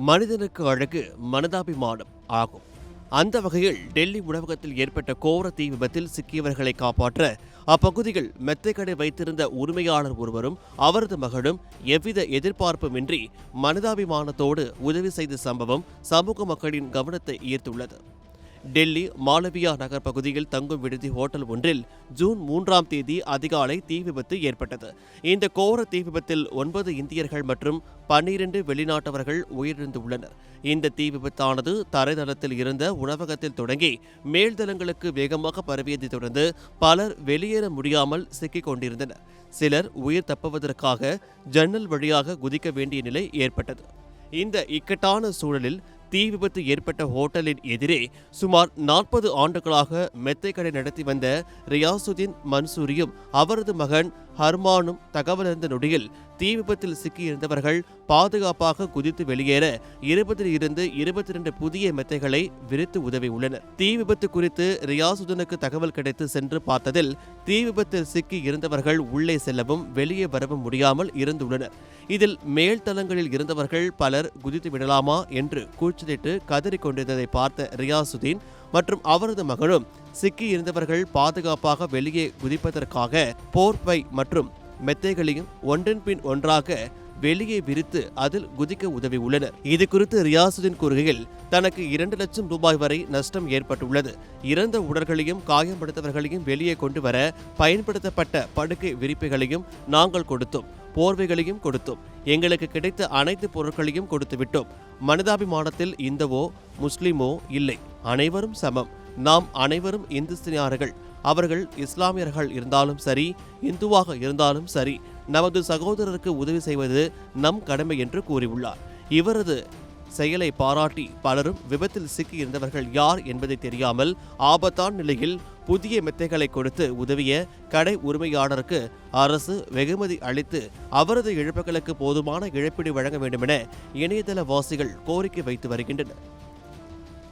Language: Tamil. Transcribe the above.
மனிதனுக்கு அழகு மனதாபிமானம் ஆகும். அந்த வகையில் டெல்லி உணவகத்தில் ஏற்பட்ட கோர தீ விபத்தில் சிக்கியவர்களை காப்பாற்ற அப்பகுதியில் மெத்தைக்கடை வைத்திருந்த உரிமையாளர் ஒருவரும் அவரது மகனும் எவ்வித எதிர்பார்ப்புமின்றி மனிதாபிமானத்தோடு உதவி செய்த சம்பவம் சமூக மக்களின் கவனத்தை ஈர்த்துள்ளது. டெல்லி மாளவியா நகர் பகுதியில் தங்கும் விடுதி ஹோட்டல் ஒன்றில் ஜூன் 3ஆம் தேதி அதிகாலை தீ விபத்து ஏற்பட்டது. இந்த கோர தீ விபத்தில் 9 இந்தியர்கள் மற்றும் 12 வெளிநாட்டவர்கள் உயிரிழந்துள்ளனர். இந்த தீ விபத்தானது தரைதளத்தில் இருந்த உணவகத்தில் தொடங்கி மேல்தளங்களுக்கு வேகமாக பரவியதை தொடர்ந்து பலர் வெளியேற முடியாமல் சிக்கிக் கொண்டிருந்தனர். சிலர் உயிர் தப்புவதற்காக ஜன்னல் வழியாக குதிக்க வேண்டிய நிலை ஏற்பட்டது. இந்த இக்கட்டான சூழலில் தீ விபத்து ஏற்பட்ட ஹோட்டலின் எதிரே சுமார் 40 ஆண்டுகளாக மெத்தைக்கடை நடத்தி வந்த ரியாசுதீன் மன்சூரியும் அவரது மகன் ஹர்மானும் தகவல் அறிந்த நொடியில் தீ விபத்தில் சிக்கியிருந்தவர்கள் பாதுகாப்பாக குதித்து வெளியேற 22 புதிய மெத்தைகளை விரித்து உதவியுள்ளனர். தீ விபத்து குறித்து ரியாசுதீனுக்கு தகவல் கிடைத்து சென்று பார்த்ததில் தீ விபத்தில் சிக்கி இருந்தவர்கள் உள்ளே செல்லவும் வெளியே வரவும் முடியாமல் இருந்துள்ளனர். இதில் மேல்தளங்களில் இருந்தவர்கள் பலர் குதித்து விடலாமா என்று கூச்சலிட்டு கதறிக்கொண்டிருந்ததை பார்த்த ரியாசுதீன் மற்றும் அவரது மகனும் சிக்கி இருந்தவர்கள் பாதுகாப்பாக வெளியே குதிப்பதற்காக போர்வை மற்றும் மெத்தைகளையும் ஒன்றன் பின் ஒன்றாக வெளியே விரித்து அதில் குதிக்க உதவியுள்ளனர். இது குறித்து ரியாசுதீன் கூறுகையில், தனக்கு 2 லட்சம் ரூபாய் வரை நஷ்டம் ஏற்பட்டுள்ளது. இறந்த உடல்களையும் காயப்படுத்தவர்களையும் வெளியே கொண்டு வர பயன்படுத்தப்பட்ட படுக்கை விரிப்புகளையும் நாங்கள் கொடுத்தோம். போர்வைகளையும் கொடுத்தோம். எங்களுக்கு கிடைத்த அனைத்து பொருட்களையும் கொடுத்து விட்டோம். மனிதாபிமானத்தில் இந்துவோ முஸ்லிமோ இல்லை, அனைவரும் சமம். நாம் அனைவரும் இந்துஸ்தினியார்கள். அவர்கள் இஸ்லாமியர்கள் இருந்தாலும் சரி, இந்துவாக இருந்தாலும் சரி, நமது சகோதரருக்கு உதவி செய்வது நம் கடமை என்று கூறியுள்ளார். இவரது செயலை பாராட்டி பலரும் விபத்தில் சிக்கி இருந்தவர்கள் யார் என்பதை தெரியாமல் ஆபத்தான நிலையில் புதிய மெத்தைகளை கொடுத்து உதவிய கடை உரிமையாளருக்கு அரசு வெகுமதி அளித்து அவரது இழப்புகளுக்கு போதுமான இழப்பீடு வழங்க வேண்டுமென இணையதள வாசிகள் கோரிக்கை வைத்து வருகின்றனர்.